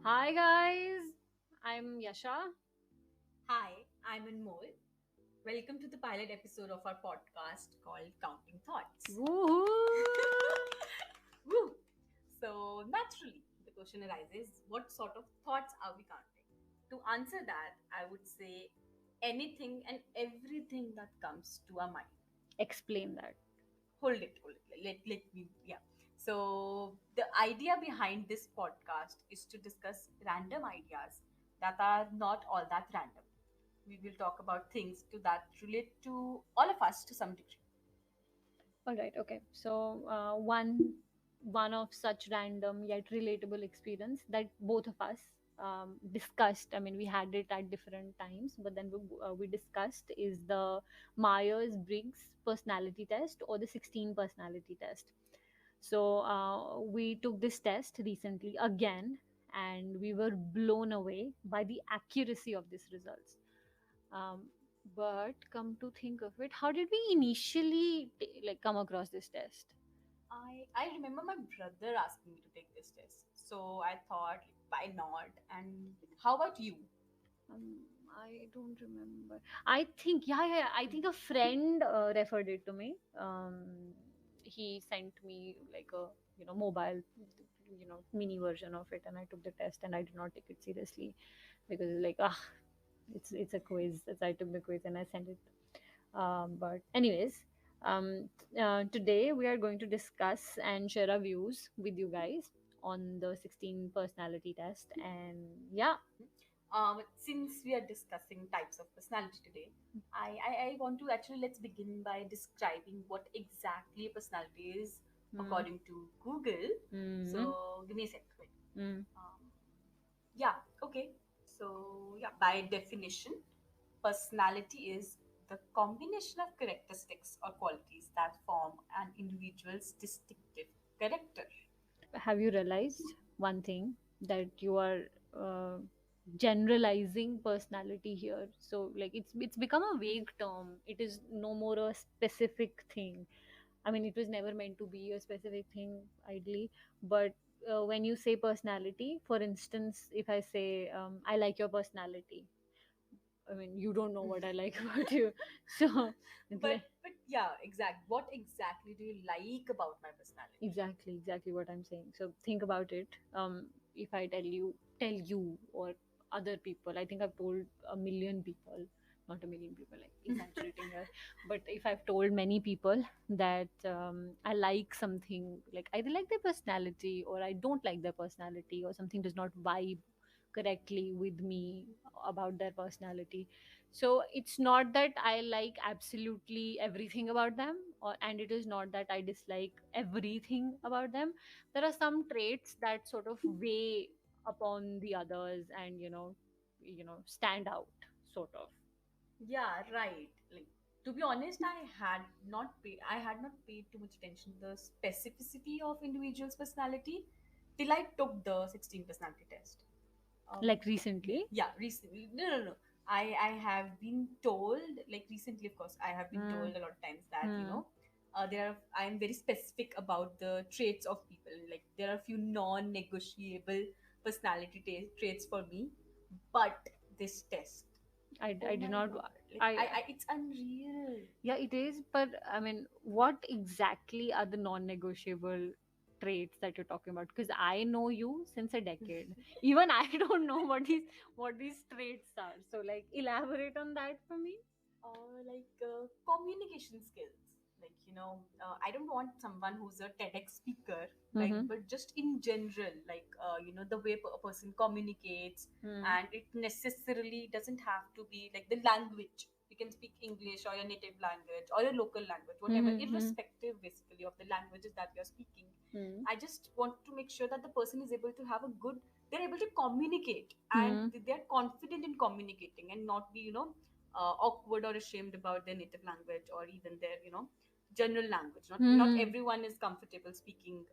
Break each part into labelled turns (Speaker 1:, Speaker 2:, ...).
Speaker 1: Hi guys, I'm Yasha.
Speaker 2: Hi, I'm Anmol. Welcome to the pilot episode of our podcast called Counting Thoughts.
Speaker 1: Woohoo!
Speaker 2: Woo! So, naturally, the question arises, what sort of thoughts are we counting? To answer that, I would say anything and everything that comes to our mind.
Speaker 1: Explain that.
Speaker 2: Hold it. Let me, yeah. So, the idea behind this podcast is to discuss random ideas that are not all that random. We will talk about things to that relate to all of us to some degree.
Speaker 1: All right, okay. So one of such random yet relatable experience that both of us discussed. I mean, we had it at different times, but then we discussed is the Myers-Briggs personality test or the 16 personality test. So we took this test recently again, and we were blown away by the accuracy of these results. But come to think of it, how did we initially come across this test?
Speaker 2: I remember my brother asking me to take this test. So I thought, like, why not? And how about you?
Speaker 1: I don't remember. I think yeah. I think a friend referred it to me. He sent me like a mobile mini version of it, and I took the test, and I did not take it seriously because like it's a quiz. I took the quiz and I sent it. But anyways, today we are going to discuss and share our views with you guys on the 16 personality test, and yeah.
Speaker 2: Since we are discussing types of personality today, I want to actually let's begin by describing what exactly a personality is
Speaker 1: Mm.
Speaker 2: according to Google.
Speaker 1: Mm.
Speaker 2: So give me a sec. Wait.
Speaker 1: Mm.
Speaker 2: Um, Yeah, okay. So, yeah, by definition, personality is the combination of characteristics or qualities that form an individual's distinctive character.
Speaker 1: Have you realized one thing that you are generalizing personality here? So like it's become a vague term. It is no more a specific thing. I mean, it was never meant to be a specific thing, ideally. But when you say personality, for instance, if I say I like your personality, I mean, you don't know what I like about you. So it's like
Speaker 2: But yeah, exact. What exactly do you like about my personality?
Speaker 1: exactly what I'm saying. So think about it. If I tell you or other people, I think I've told a million people, not a million people, like exaggerating here, but if I've told many people that I like something, like I like their personality or I don't like their personality or something does not vibe correctly with me about their personality. So it's not that I like absolutely everything about them, and it is not that I dislike everything about them. There are some traits that sort of weigh upon the others and stand out, sort of.
Speaker 2: Yeah, right. Like, to be honest, I had not paid too much attention to the specificity of individual's personality till I took the 16 personality test.
Speaker 1: Like
Speaker 2: Yeah,
Speaker 1: recently.
Speaker 2: yeah, recently. No. I have been told, like, recently, of course, I have been
Speaker 1: Hmm.
Speaker 2: told a lot of times that,
Speaker 1: Hmm.
Speaker 2: I am very specific about the traits of people. Like, there are a few non-negotiable personality traits for me, but this test,
Speaker 1: I
Speaker 2: oh
Speaker 1: did
Speaker 2: my
Speaker 1: not.
Speaker 2: god, like,
Speaker 1: I
Speaker 2: it's unreal.
Speaker 1: Yeah, it is. But I mean, what exactly are the non-negotiable traits that you're talking about? Because I know you since a decade. Even I don't know what these traits are. So, like, elaborate on that for me.
Speaker 2: Communication skills, like, I don't want someone who's a TEDx speaker, like,
Speaker 1: Mm-hmm.
Speaker 2: but just in general, like, the way a person communicates.
Speaker 1: Hmm.
Speaker 2: And it necessarily doesn't have to be like the language. You can speak English or your native language or your local language, whatever,
Speaker 1: Mm-hmm.
Speaker 2: irrespective basically of the languages that you're speaking.
Speaker 1: Hmm.
Speaker 2: I just want to make sure that the person is able to have a good, they're able to communicate, and
Speaker 1: Hmm.
Speaker 2: they're confident in communicating and not be, awkward or ashamed about their native language or even their, general language. Not
Speaker 1: Hmm.
Speaker 2: everyone is comfortable speaking,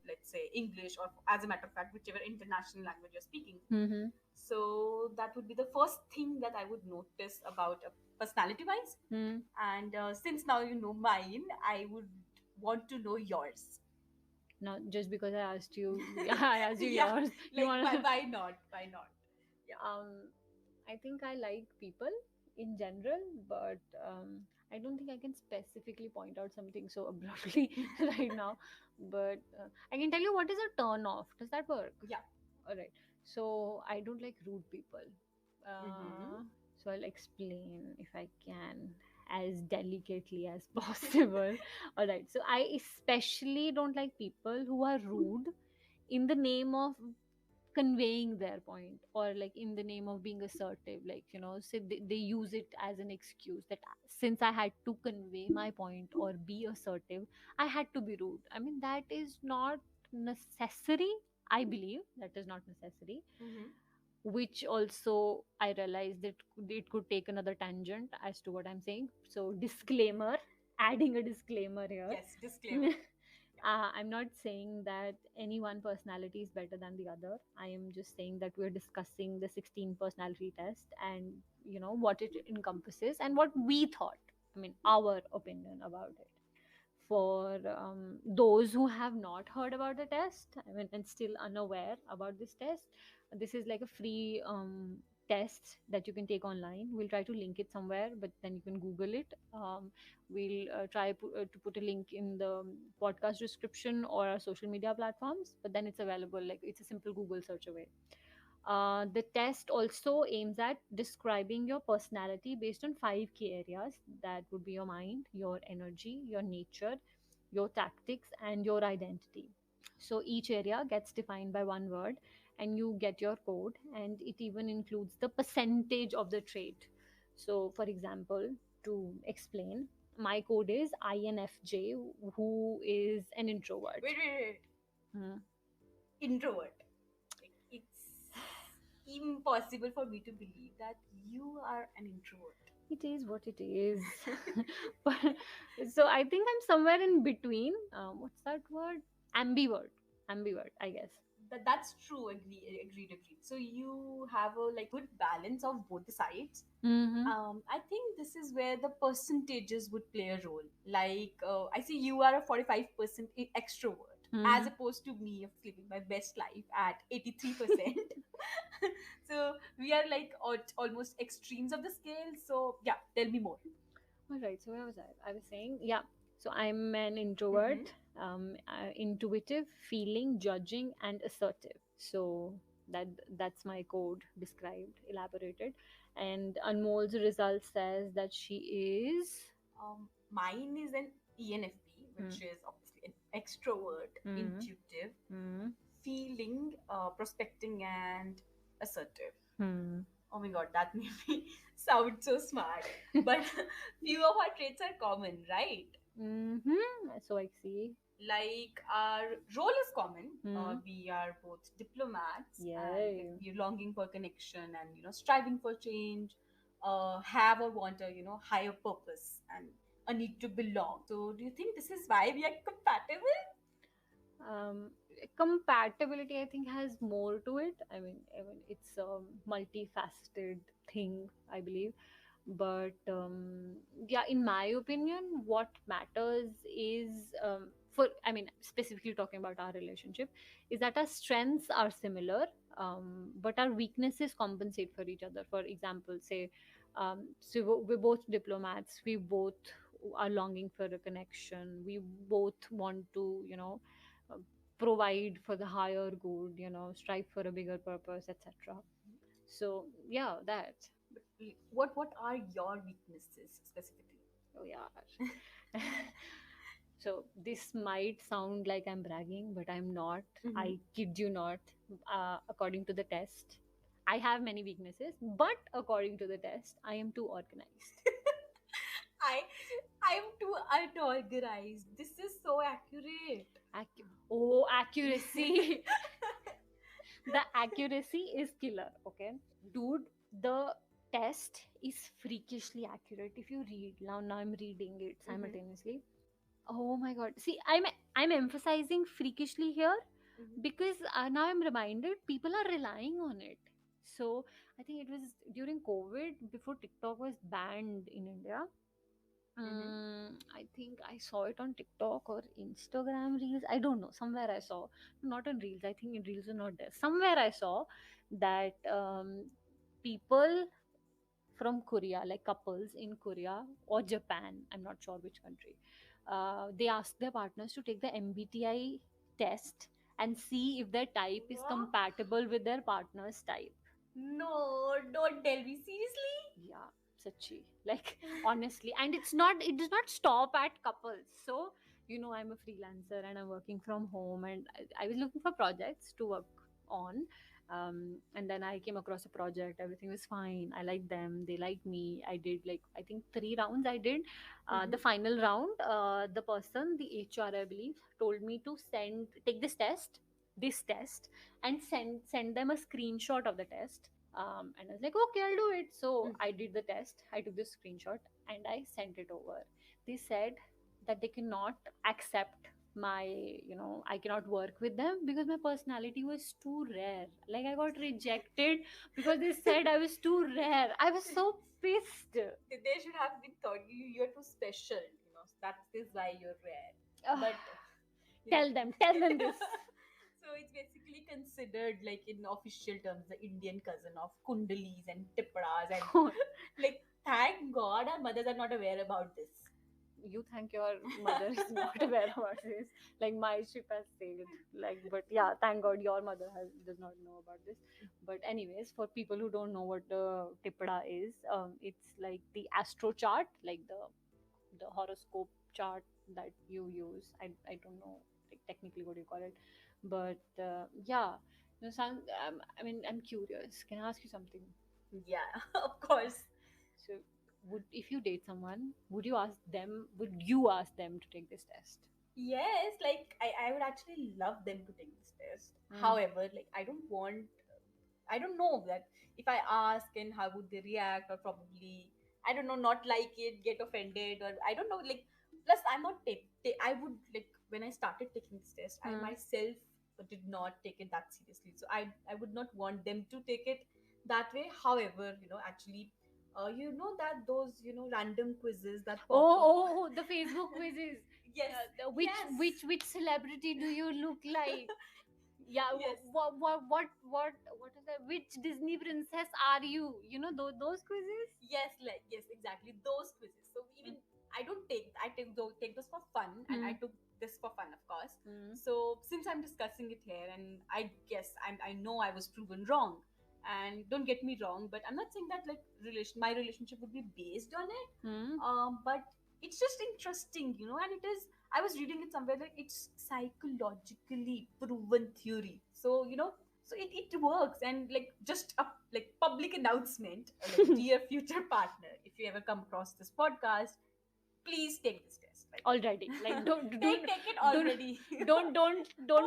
Speaker 2: let's say, English, or as a matter of fact, whichever international language you're speaking.
Speaker 1: Hmm.
Speaker 2: So that would be the first thing that I would notice about a personality wise.
Speaker 1: Hmm.
Speaker 2: And since now you know mine, I would want to know yours.
Speaker 1: Now, just because I asked you, I asked you
Speaker 2: Yeah,
Speaker 1: yours, you
Speaker 2: like
Speaker 1: want to.
Speaker 2: why not? Why not? Yeah.
Speaker 1: I think I like people in general, but I don't think I can specifically point out something so abruptly right now. But I can tell you what is a turn off. Does that work?
Speaker 2: Yeah.
Speaker 1: All right. So I don't like rude people.
Speaker 2: Mm-hmm.
Speaker 1: Uh, so I'll explain if I can as delicately as possible. All right. So I especially don't like people who are rude in the name of conveying their point, or like in the name of being assertive, like so they use it as an excuse that since I had to convey my point or be assertive, I had to be rude. I mean, that is not necessary. I believe that is not necessary,
Speaker 2: Mm-hmm.
Speaker 1: which also I realized that it could take another tangent as to what I'm saying. So disclaimer, adding a disclaimer here.
Speaker 2: Yes, disclaimer. Yeah.
Speaker 1: I'm not saying that any one personality is better than the other. I am just saying that we're discussing the 16 personality test and what it encompasses and what we thought. I mean, our opinion about it. For those who have not heard about the test, I mean, and still unaware about this test, this is like a free test that you can take online. We'll try to link it somewhere, but then you can Google it. We'll to put a link in the podcast description or our social media platforms, but then it's available, like it's a simple Google search away. The test also aims at describing your personality based on 5 key areas. That would be your mind, your energy, your nature, your tactics, and your identity. So each area gets defined by one word, and you get your code, and it even includes the percentage of the trait. So, for example, to explain, my code is INFJ, who is an introvert.
Speaker 2: Wait.
Speaker 1: Hmm.
Speaker 2: Introvert. Like, it's impossible for me to believe that you are an introvert.
Speaker 1: It is what it is. But, so I think I'm somewhere in between. What's that word? Ambivert. Ambivert, I guess.
Speaker 2: That's true. Agreed. So you have a like good balance of both the sides.
Speaker 1: Mm-hmm.
Speaker 2: I think this is where the percentages would play a role. Like, I see you are a 45% extrovert, as
Speaker 1: Mm-hmm.
Speaker 2: opposed to me of living my best life at 83%. So we are like almost extremes of the scale. So yeah, tell me more.
Speaker 1: All right. So where was I? I was saying, yeah. So I'm an
Speaker 2: Mm-hmm.
Speaker 1: introvert, intuitive, feeling, judging, and assertive. So that that's my code described, elaborated, and Anmol's result says that she is.
Speaker 2: Mine is an ENFP,
Speaker 1: Hmm.
Speaker 2: which is obviously an extrovert,
Speaker 1: Hmm.
Speaker 2: intuitive,
Speaker 1: Hmm.
Speaker 2: feeling, prospecting, and assertive.
Speaker 1: Hmm.
Speaker 2: Oh my god, that made me sound so smart. But few of our traits are common, right?
Speaker 1: Mm-hmm. So I see.
Speaker 2: Like our role is common.
Speaker 1: Hmm.
Speaker 2: We are both diplomats and like
Speaker 1: Yay.
Speaker 2: we're longing for connection and striving for change. Have or want a higher purpose and a need to belong. So do you think this is why we are compatible?
Speaker 1: um, Compatibility, I think, has more to it. I mean it's a multifaceted thing, I believe. But yeah, in my opinion, what matters is, for I mean, specifically talking about our relationship, is that our strengths are similar, but our weaknesses compensate for each other. For example, say, so we're both diplomats, we both are longing for a connection, we both want to uh, provide for the higher good, strive for a bigger purpose, etc. So yeah, that.
Speaker 2: But what are your weaknesses specifically?
Speaker 1: Oh yeah. So this might sound like I'm bragging, but I'm not.
Speaker 2: Mm-hmm.
Speaker 1: I kid you not. According to the test, I have many weaknesses, but according to the test, I am too organized.
Speaker 2: I I'm too unorganized. This is so accurate.
Speaker 1: Oh, accuracy. The accuracy is killer. Okay, dude, the test is freakishly accurate. If you read now, I'm reading it
Speaker 2: Mm-hmm.
Speaker 1: simultaneously. Oh my god. See, I'm emphasizing freakishly here
Speaker 2: Mm-hmm.
Speaker 1: because now I'm reminded people are relying on it. So I think it was during COVID, before TikTok was banned in India.
Speaker 2: Mm-hmm.
Speaker 1: I think I saw it on TikTok or Instagram Reels. I don't know. Somewhere I saw, not on Reels. I think in Reels are not there. Somewhere I saw that people from Korea, like couples in Korea or Japan, I'm not sure which country, they ask their partners to take the MBTI test and see if their type is
Speaker 2: What?
Speaker 1: compatible with their partner's type.
Speaker 2: No, don't tell me. Seriously?
Speaker 1: Yeah, Sachi. Like, honestly. And it does not stop at couples. So, I'm a freelancer and I'm working from home, and I was looking for projects to work on. And then I came across a project. Everything was fine. I liked them. They liked me. I did, like, I think 3 rounds I did. The final round, the person, the HR, I believe, told me to take this test, and send them a screenshot of the test. And I was like, okay, I'll do it. So I did the test. I took the screenshot and I sent it over. They said that they cannot accept I cannot work with them because my personality was too rare. Like, I got rejected because they said I was too rare. I was so pissed.
Speaker 2: They should have been thought you're too special. That is why you're rare.
Speaker 1: Ugh,
Speaker 2: But
Speaker 1: tell them this.
Speaker 2: So it's basically considered, like, in official terms, the Indian cousin of kundalis and tippadas and like, thank God our mothers are not aware about this.
Speaker 1: You thank your mother is not aware about this. Like, my ship has sailed. Like, but yeah, thank God your mother does not know about this. But anyways, for people who don't know what the tippada is, it's like the astro chart, like the horoscope chart that you use. I don't know, like, technically what you call it, but yeah. I'm curious. Can I ask you something?
Speaker 2: Yeah, of course.
Speaker 1: So, if you date someone, would you ask them to take this test?
Speaker 2: Yes, like, I would actually love them to take this test.
Speaker 1: Mm.
Speaker 2: However, like, I don't know that if I ask, and how would they react, or probably, I don't know, not like it, get offended, or I don't know, like, plus I'm not I would, like, when I started taking this test, I
Speaker 1: Mm.
Speaker 2: myself did not take it that seriously. So I would not want them to take it that way. However, actually, that those, random quizzes that pop up.
Speaker 1: The Facebook quizzes.
Speaker 2: Yes,
Speaker 1: Which celebrity do you look like? Yeah.
Speaker 2: yes.
Speaker 1: What is that? Which Disney princess are you? Those quizzes.
Speaker 2: Yes, like, yes, exactly, those quizzes. So even I take those for fun, and I took this for fun, of course.
Speaker 1: Mm.
Speaker 2: So since I'm discussing it here, and I guess I know I was proven wrong, and don't get me wrong, but I'm not saying that, like, my relationship would be based on it.
Speaker 1: Mm.
Speaker 2: But it's just interesting, and it is. I was reading it somewhere, like, it's psychologically proven theory. So so it works. And, like, just a, like, public announcement, like, dear future partner, if you ever come across this podcast, please take this test. Like,
Speaker 1: Already, like, don't
Speaker 2: take it already.
Speaker 1: don't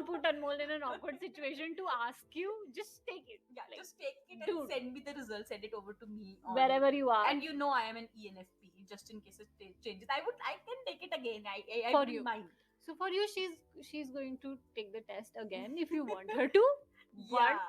Speaker 1: put Anmol in an awkward situation to ask you. Just take it.
Speaker 2: Yeah,
Speaker 1: Like,
Speaker 2: just take it and
Speaker 1: dude,
Speaker 2: send me the results. Send it over to me on,
Speaker 1: wherever you are.
Speaker 2: and I am an ENFP. Just in case it changes, I can take it again. I
Speaker 1: For
Speaker 2: wouldn't
Speaker 1: you.
Speaker 2: mind.
Speaker 1: So for you, she's going to take the test again if you want her to.
Speaker 2: Yeah.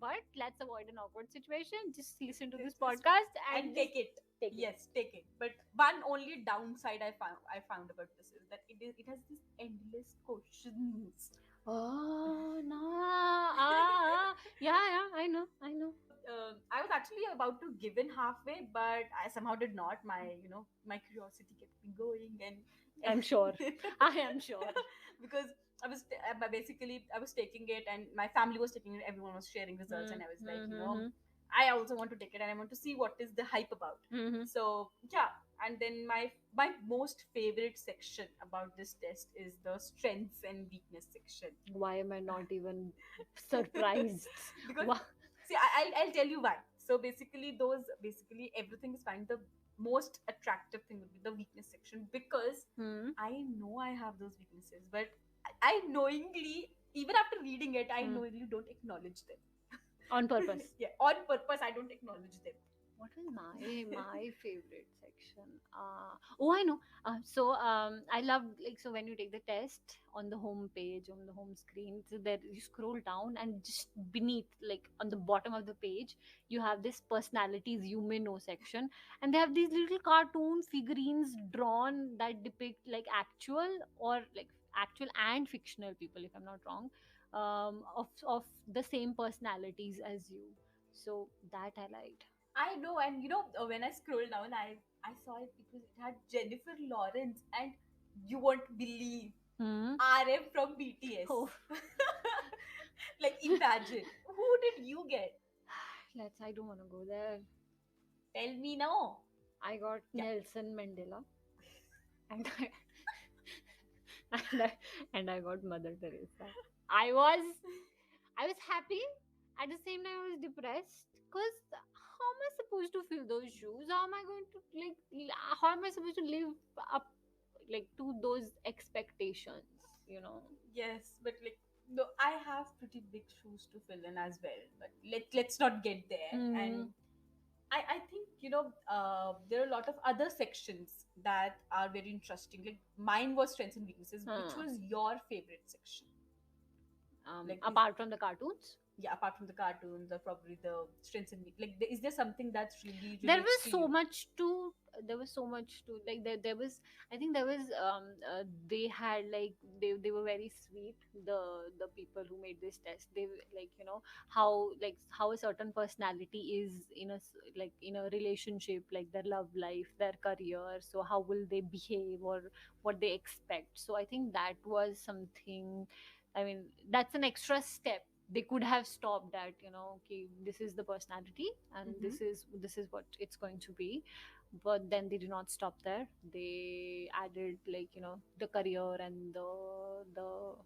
Speaker 1: But let's avoid an awkward situation. Just listen to this podcast
Speaker 2: And take it.
Speaker 1: take it.
Speaker 2: Yes, take it. But one only downside I found about this is that it has these endless questions.
Speaker 1: Oh no! Yeah, I know.
Speaker 2: I was actually about to give in halfway, but I somehow did not. My curiosity kept me going, and
Speaker 1: I'm sure. I am sure.
Speaker 2: Because basically I was taking it, and my family was taking it. Everyone was sharing results, and I was like, I also want to take it, and I want to see what is the hype about.
Speaker 1: Mhm.
Speaker 2: So yeah, and then my most favorite section about this test is the strengths and weakness section.
Speaker 1: Why am I not even surprised?
Speaker 2: Because
Speaker 1: Wha-
Speaker 2: see, I'll tell you why. So basically everything is fine. The most attractive thing would be the weakness section, because
Speaker 1: Hmm.
Speaker 2: I know I have those weaknesses, but I knowingly, even after reading it, I knowingly don't acknowledge them.
Speaker 1: On purpose.
Speaker 2: Yeah, on purpose, I don't acknowledge them.
Speaker 1: What was my favorite section? Oh, I know. I love, like, so when you take the test on the home page, on the home screen, so there you scroll down, and just beneath, like on the bottom of the page, you have this personalities you may know section, and they have these little cartoon figurines drawn that depict like actual, or like actual and fictional people, if I'm not wrong, of the same personalities as you. So that I liked.
Speaker 2: I know, and when I scrolled down, I saw it because it had Jennifer Lawrence, and you won't believe
Speaker 1: Hmm.
Speaker 2: RM from BTS.
Speaker 1: Oh,
Speaker 2: Like, imagine, who did you get?
Speaker 1: let's. I don't want to go there.
Speaker 2: Tell me now.
Speaker 1: I got
Speaker 2: Yeah.
Speaker 1: Nelson Mandela, and and I, and I got Mother Teresa. I was, I was happy. At the same time, I was depressed because how am I supposed to fill those shoes? How am I going to, like? How am I supposed to live up, like, to those expectations? You know.
Speaker 2: Yes, but like, no, I have pretty big shoes to fill in as well. But let's not get there. And
Speaker 1: Hmm.
Speaker 2: I think there are a lot of other sections that are very interesting. Like, mine was strengths and weaknesses. Which
Speaker 1: Hmm.
Speaker 2: was your favorite section? Like,
Speaker 1: Apart from the cartoons.
Speaker 2: yeah, apart from the cartoons or probably the strengths and weaknesses, like, is there something that's really
Speaker 1: There
Speaker 2: relates
Speaker 1: was
Speaker 2: to
Speaker 1: so
Speaker 2: you?
Speaker 1: much to, there was so much to, like, there was, I think there was, they had, like, they were very sweet, the people who made this test. They like, how, like, how a certain personality is in a like in a relationship, like their love life, their career, so how will they behave, or what they expect. So I think that was something, I mean, that's an extra step. They could have stopped at, okay, this is the personality, and
Speaker 2: Mm-hmm.
Speaker 1: this is what it's going to be. But then they did not stop there. They added, like, the career and the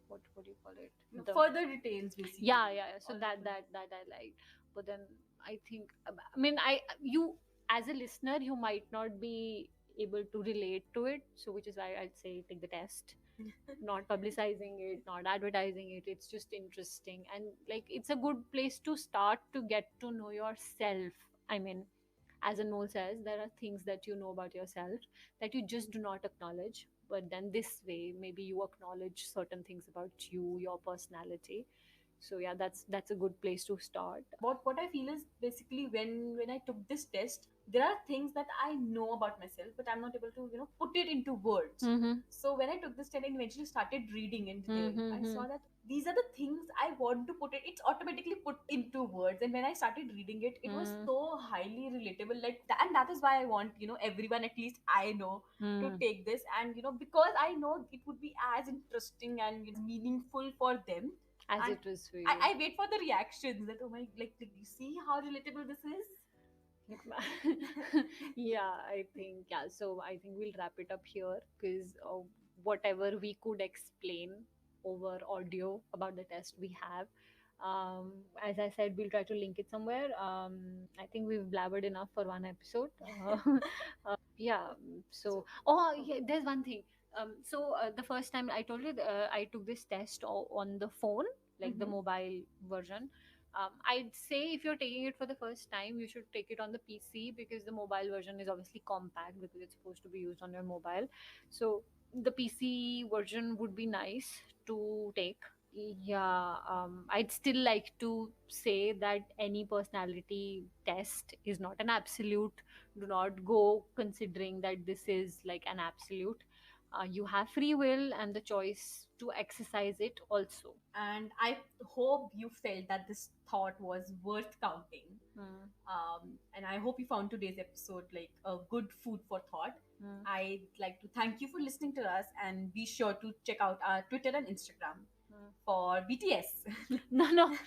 Speaker 1: what do you call it, the
Speaker 2: Further details, basically.
Speaker 1: yeah. So
Speaker 2: All the
Speaker 1: that I liked. But then I think, I mean, you, as a listener, you might not be able to relate to it, so which is why I'd say take the test. Not publicizing it, not advertising it. It's just interesting, and like, it's a good place to start to get to know yourself. I mean, as Anmol says, there are things that you know about yourself that you just do not acknowledge. But then this way, maybe you acknowledge certain things about you, your personality. So yeah, that's a good place to start.
Speaker 2: what I feel is basically when I took this test, there are things that I know about myself, but I'm not able to put it into words.
Speaker 1: Mm-hmm.
Speaker 2: So when I took this test and eventually started reading in detail, I
Speaker 1: Mm-hmm.
Speaker 2: saw that these are the things I want to put it. It's automatically put into words, and when I started reading it, it was
Speaker 1: Mm-hmm.
Speaker 2: so highly relatable. Like that, and that is why I want everyone, at least I know, to
Speaker 1: Mm.
Speaker 2: take this, and because I know it would be as interesting and meaningful for them.
Speaker 1: As
Speaker 2: And
Speaker 1: it was for
Speaker 2: I
Speaker 1: you.
Speaker 2: wait for the reactions that, oh my, like, you see how relatable this is.
Speaker 1: Yeah, I think, yeah, so I think we'll wrap it up here, because whatever we could explain over audio about the test we have, as I said, we'll try to link it somewhere. I think we've blabbered enough for one episode. Yeah. So, oh yeah, there's one thing. The first time I told you, I took this test on the phone, like the
Speaker 2: Mm-hmm.
Speaker 1: mobile version. I'd say if you're taking it for the first time, you should take it on the PC, because the mobile version is obviously compact, because it's supposed to be used on your mobile. So the PC version would be nice to take. Yeah, I'd still like to say that any personality test is not an absolute. Do not go considering that this is like an absolute. You have free will and the choice to exercise it also.
Speaker 2: And I hope you felt that this thought was worth counting.
Speaker 1: Mm,
Speaker 2: And I hope you found today's episode like a good food for thought.
Speaker 1: mm,
Speaker 2: I'd like to thank you for listening to us, and be sure to check out our Twitter and Instagram
Speaker 1: mm.
Speaker 2: for BTS.
Speaker 1: No, no, no.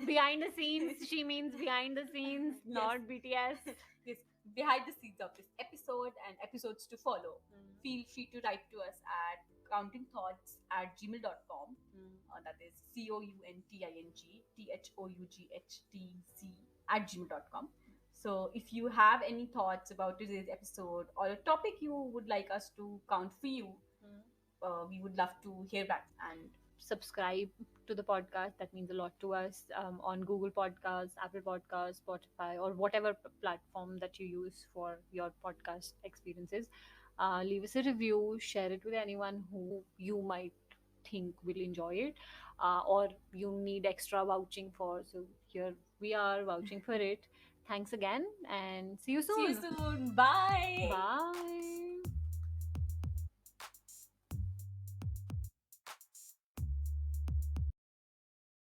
Speaker 1: Behind the scenes, she means behind the scenes,
Speaker 2: Yes.
Speaker 1: not BTS.
Speaker 2: Yes, behind the scenes of this episode and episodes to follow.
Speaker 1: Mm,
Speaker 2: Feel free to write to us at countingthoughts@gmail.com.
Speaker 1: mm.
Speaker 2: That is countingthoughts@gmail.com. So if you have any thoughts about today's episode or a topic you would like us to count for you,
Speaker 1: Mm.
Speaker 2: we would love to hear back. And
Speaker 1: subscribe to the podcast. That means a lot to us. On Google Podcasts, Apple Podcasts, Spotify, or whatever platform that you use for your podcast experiences. Leave us a review, share it with anyone who you might think will enjoy it, or you need extra vouching for. So here we are vouching for it. Thanks again, and see you
Speaker 2: See you
Speaker 1: soon.
Speaker 2: soon. Bye.
Speaker 1: Bye.